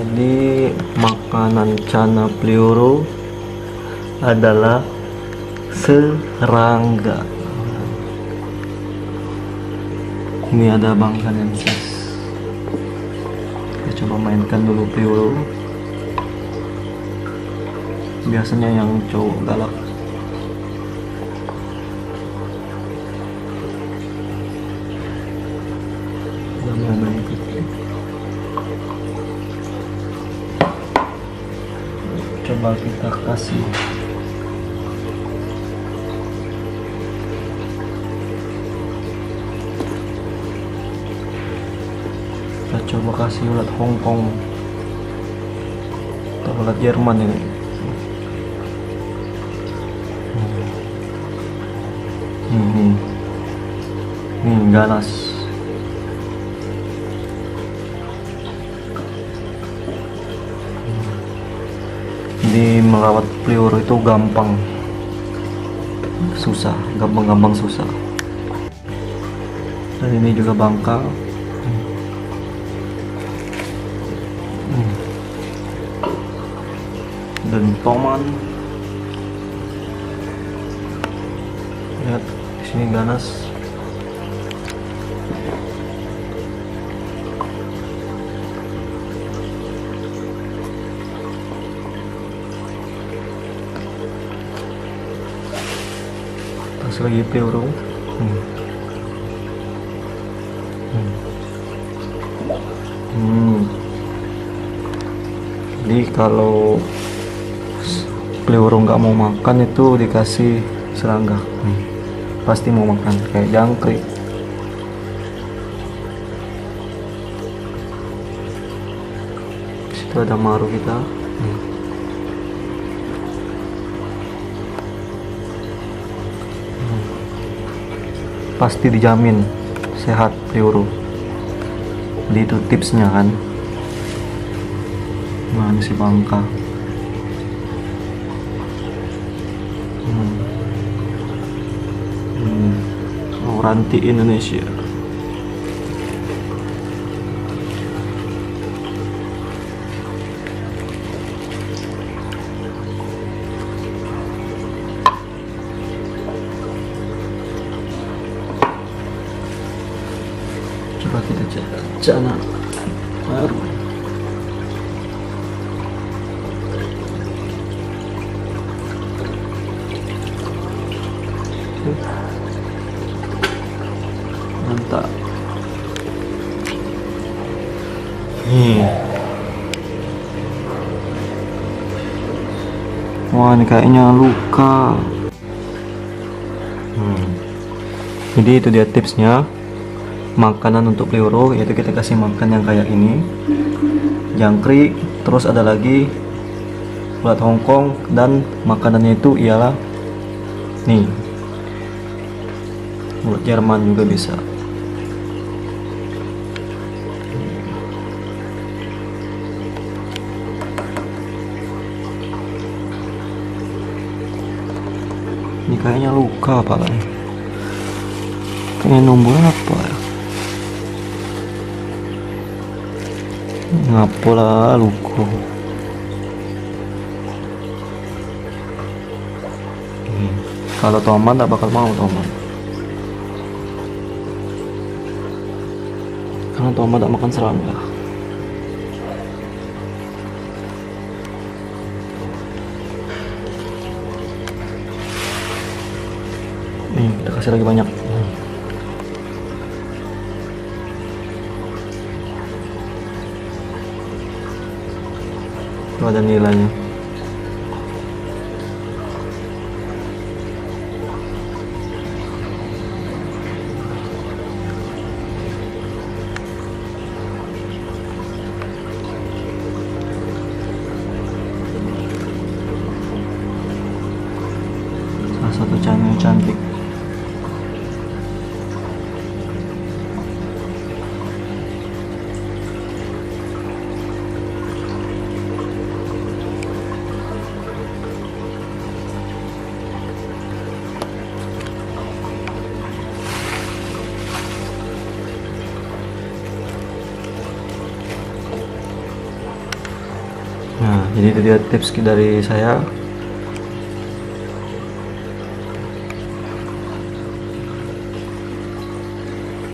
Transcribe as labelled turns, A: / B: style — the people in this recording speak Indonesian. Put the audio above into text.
A: Jadi makanan Cana Plioro adalah serangga. Ini ada Bang Kanensis. Kita coba mainkan dulu Plioro. Biasanya yang cowok galak. Coba kita kasih ulat Hongkong atau ulat Jerman ini. Nih ganas. Jadi merawat Plioro itu gampang susah. Dan ini juga bangka. Dan toman. Lihat di sini ganas. Lagi Plioro. Jadi kalau Plioro nggak mau makan itu dikasih serangga, pasti mau makan, kayak jangkrik. Situ ada maru kita. Pasti dijamin sehat Plioro. Jadi itu tipsnya kan. Nah ini si bangka. Ranti Indonesia. Coba kita Cana baru. Mantap. Wah ini kayaknya luka. Jadi itu dia tipsnya. Makanan untuk Plioro yaitu kita kasih makan yang kayak ini, jangkrik, terus ada lagi ulat Hongkong, dan makanannya itu ialah nih ulat Jerman juga bisa. Ini kayaknya luka apa kan? Kayaknya nombor apa ya? Ngapola luko. Kalau toman tak bakal mau toman, karena toman tak makan serangga. Nih kita kasih lagi banyak. Itu ada nilainya. Salah satu Cana yang cantik. Nah, jadi itu dia tips dari saya.